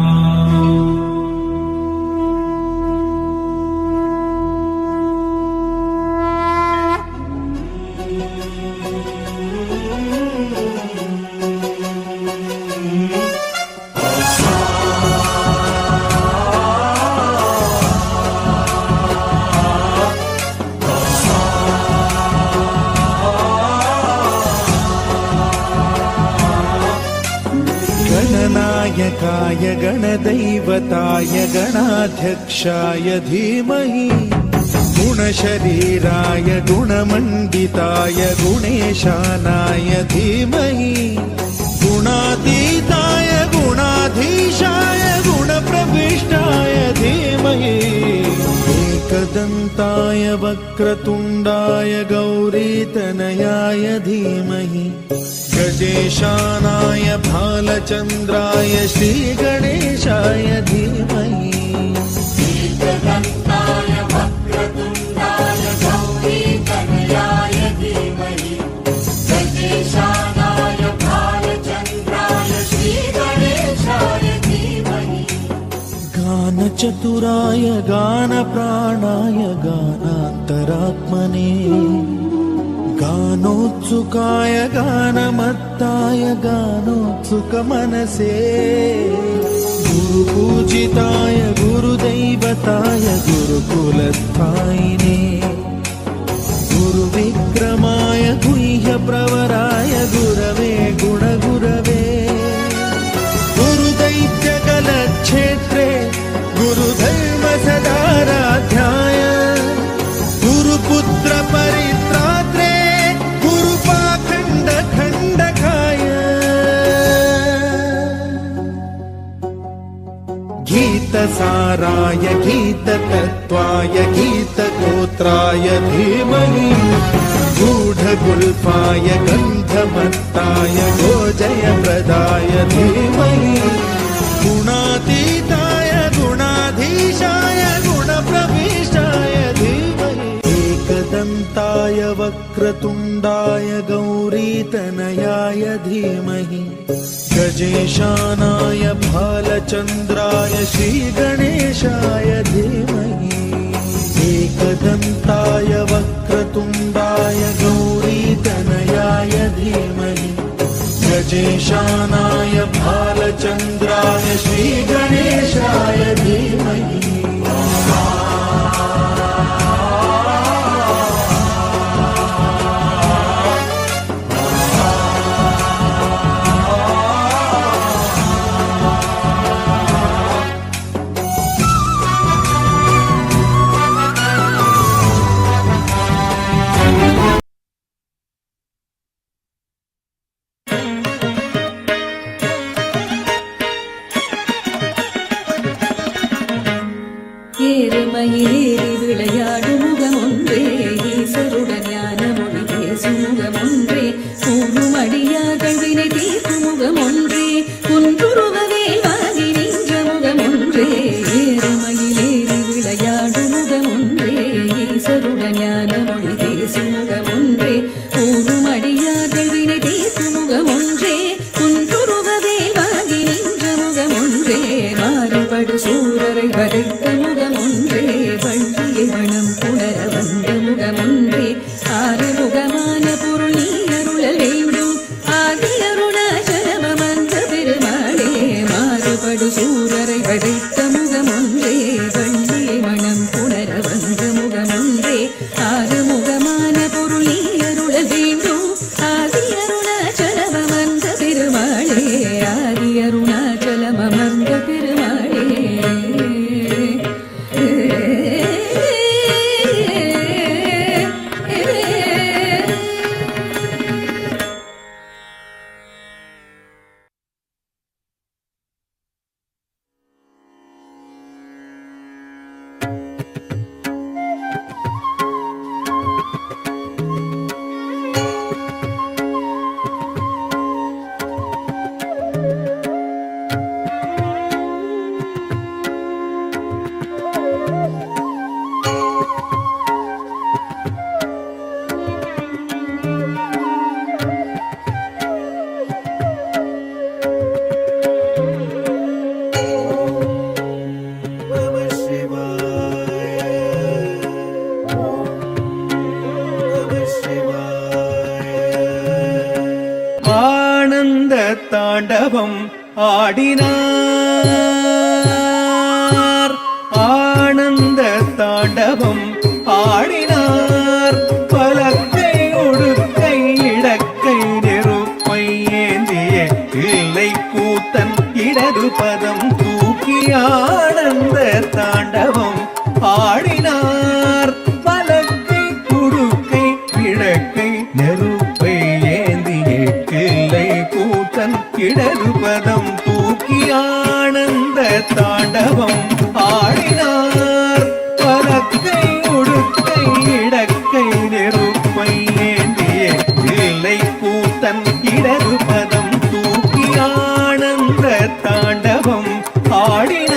गणनायकाय गणदैवताय गणाध्यक्षाय धीमहि गुणशरीराय गुणमण्डिताय गुणेशानाय धीमहि गुणातीताय गुणाधीशाय गुणप्रविष्टाय धीमहि एकदन्ताय वक्रतुण्डाय गौरीतनयाय धीमहि गजेशानाय भालचन्द्राय श्रीगणेशाय धीमहि एकदन्ताय वक्रतुण्डाय गौरीतनयाय धीमहि गजेशानाय भालचन्द्राय श्रीगणेशाय चतुराय गान प्राणाय गानान्तरात्मने गानोत्सुकाय गानमत्ताय गानोत्सुकमनसे गुरुपूजिताय गुरुदैवताय गुरुकुलस्थायिने गुरुविक्रमाय गुह्यप्रवराय गुरवे गुणगुरवे गुरुदैत्यकलक्षेत्रे गुरुधर्मसदाराध्याय गुरुपुत्रपरित्रात्रे गुरुपाखण्डखण्डकाय गीतसाराय गीततत्त्वाय गीतगोत्राय धीमहि गूढगुल्फाय गन्धमत्ताय गोजयप्रदाय धीमहि गुणातीताय गुणाधीशाय गुणप्रविष्टाय धीमहि एकदन्ताय वक्रतुण्डाय गौरीतनयाय धीमहि गजेशानाय भालचन्द्राय श्रीगणेशाय धीमहि एकदन्ताय वक्रतुण्डाय गौरीतनयाय धीमहि गजेशानाय भालचन्द्राय श्रीगणेशाय धीमहि ஏறுமயிலேறி விளையாடும் முகமொன்றே ஈசருடன் ஞான மொழி பேசும் முகமொன்றே கூறும் அடியார்கள் வினை தீர்க்கும் முகமொன்றே குன்றுருவவே வாங்கி நின்ற முகமொன்றே ஏறுமயிலேறி விளையாடும் முகமொன்றே ஈசருடன் ஞான மொழி பேசும் முகமொன்றே கூறும் அடியார்கள் வினை தீர்க்கும் முகமொன்றே குன்றுருவவே வாங்கி நின்ற முகமொன்றே மாறுபடு சூரரை வதைத்த முகமொன்றே வள்ளியை மனம் புணர வந்த முகமொன்றே ஆறுமுகமான பொருள் நீ அருள வேண்டும் ஆதி அருணாச்சலம் அந்த பெருமாளே மாறுபடு சூரரை வதைத்த முகமொன்றே வள்ளியை மனம் புணர வந்த முகமொன்றே ஆறுமுகமான பொருள் நீ அருள வேண்டும் ஆதி அருணாச்சலம் அந்த பெருமாளே ஆதி அருணாச்சலம் அமர்ந்த பெருமாளே ஆனந்த தாண்டவம் ஆடினார் ஆனந்த தாண்டவம் ஆடினார் பலக்கை உடுக்கை இடக்கை நெருப்பை ஏந்திய இல்லை கூத்தன் இடது பதம் தூக்கி ஆனந்த தாண்டவம் ஆடினார் பலக்கை உடுக்கை இடக்கை நெருப்பை ஏந்திய இல்லை கூத்தன் இடது பதம் தூக்கி ஆனந்த தாண்டவம் ஆடினார் பலக்கை உடுக்கை இடக்கை நெருப்பை ஏந்திய இல்லை கூத்தன் இடது பதம் தூக்கி ஆனந்த தாண்டவம் ஆடினார்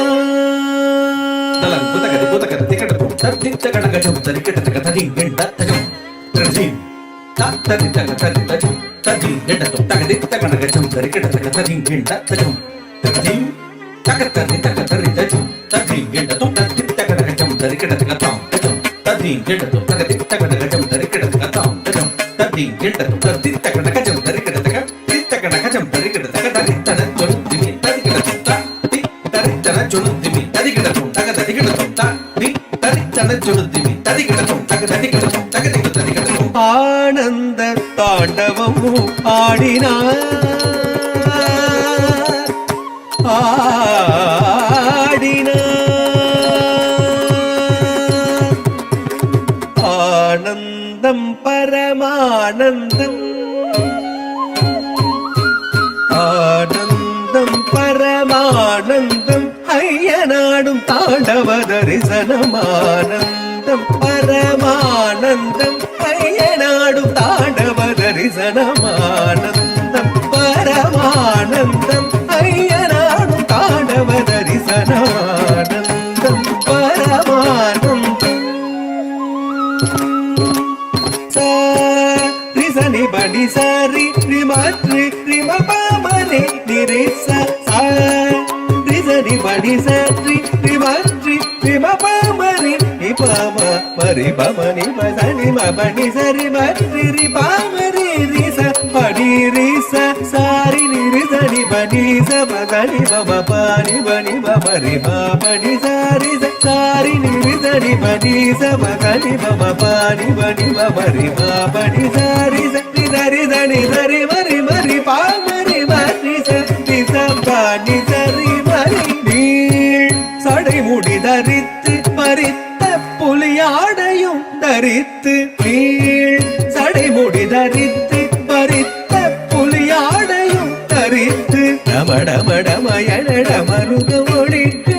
தகத்தரி தகத்தரி தஜும் ததி கிடதும் ததி தகடகம் தரி கிடதகம் தஜும் ததி கிடதும் தகதி தகடகம் தரி கிடதகம் தஜும் ததி கிடதும் ததி தகடகம் தரி கிடதகம் தி தகடகம் தரி கிடதகம் ததி தன ஜொலுதிமி ததி கிடதும் ததி தரி தன ஜொலுதிமி ததி கிடதும் தகதி கிடதும் ததி தரி தன ஜொலுதிமி ததி கிடதும் தகதி கிடதும் தகதி கிடதும் ஆனந்த தாண்டவம் ஆடினார் ஆனந்தம் பரமானந்தம் ஆனந்தம் பரமானந்தம் ஐயனாடும் தாண்டவ தரிசனம் ஆனந்தம் பரமானந்தம் ஐயனாடும் தாண்டவ தரிசனம் ஆனந்தம் பரமானந்தம் ஐயனாடும் தாண்டவ தரிசனம் ஆனந்தம் பரமானந்தம் சரி படி சரி ரிமத்ரி ரிமபமரி நிரிச சரி படி சரி ரிமத்ரி ரிமபமரி நிபம பரி பமனி பசனி மபனி சரி மத்ரி ரிபமரி ரிச படி ரிச சாரி நிரிசனி படி சபகனி பம பனி பனி பமரி படி சாரி சாரி நிரிசனி படி சபகனி பம பனி பனி பமரி படி சாரி சரி சரி சரி மரி மரி பாமரி மரி சரி சபானி சரி மரி நீள் சடை முடி தரித்து பறித்த புலியாடையும் தரித்து நீள் சடை முடி தரித்து பறித்த புலியாடையும் தரித்து டமடமடமயனட மருக ஒழிக்க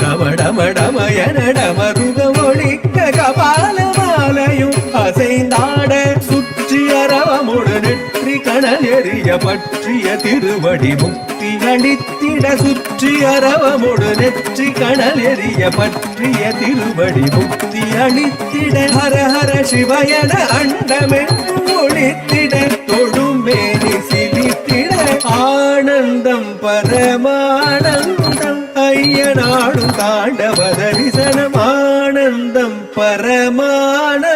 டமடமடமயனட மருக ஒழிக்க கபால மாலையும் அசைந்தாட சுற்றி அரவமுடு நெற்றி கணல் எறிய பற்றிய திருவடி முக்தி அளித்திட சுற்றி அரவமுடு நெற்றி கணல் எறிய பற்றிய திருவடி முக்தி அளித்திட ஹர ஹர சிவயன அண்டமென்று ஒளித்திட தொழுமேனி சிலித்திட ஆனந்தம் பரமானந்தம் ஐயனாடும் தாண்டவ தரிசனம் ஆனந்தம் பரமானந்தம்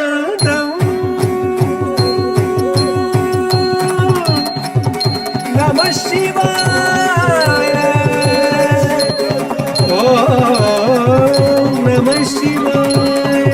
நம சிவாய ஓம் நம சிவாய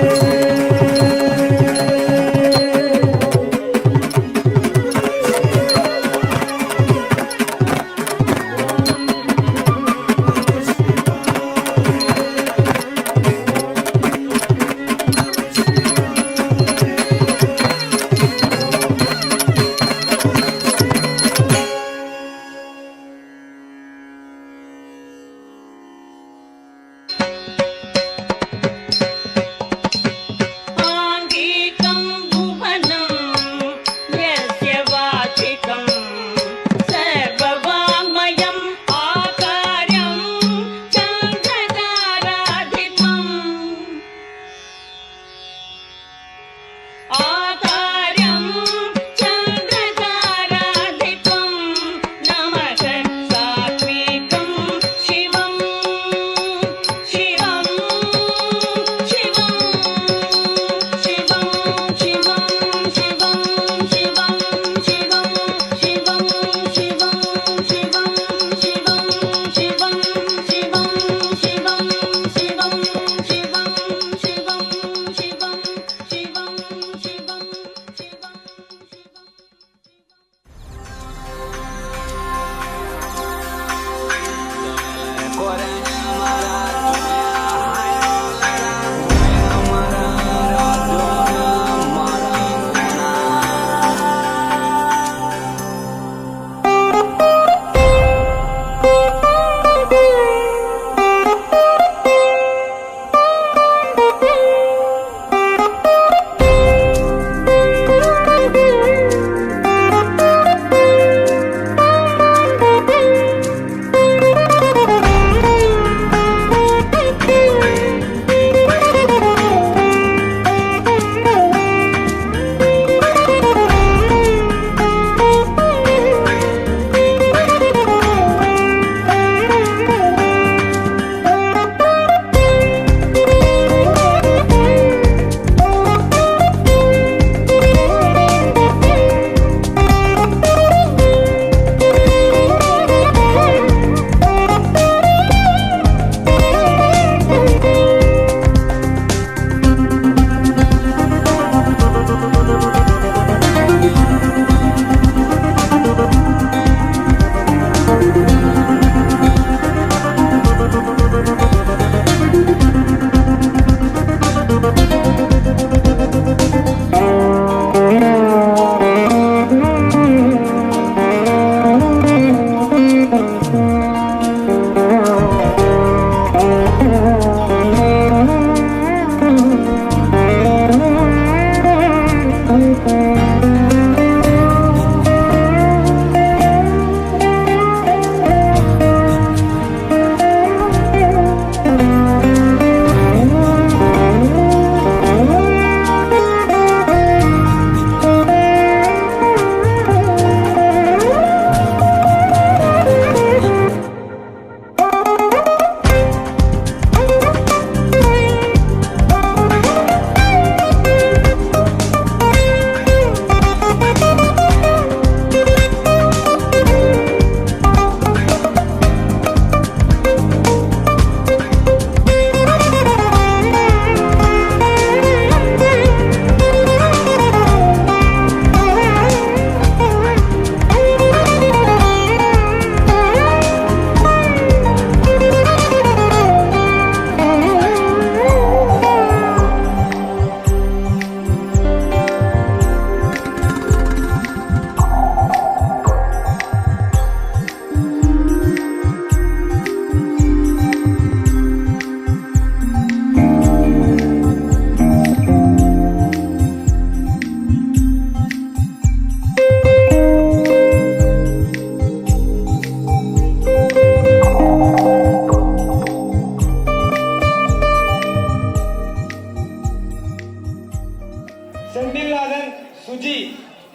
செந்தில்நாதன் சுஜி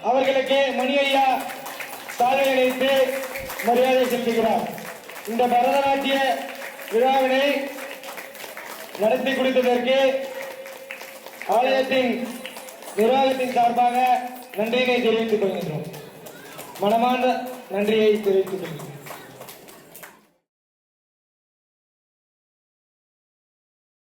அவர்களுக்கு மணி ஐயா சாலை அணைத்து மரியாதை செலுத்துகிறார். இந்த பரதநாட்டிய விழாவினை நடத்தி கொடுத்ததற்கு ஆலயத்தின் நிர்வாகத்தின் சார்பாக நன்றியினை தெரிவித்துக் கொள்கின்றோம். மனமார்ந்த நன்றியை தெரிவித்துக் கொள்கிறோம்.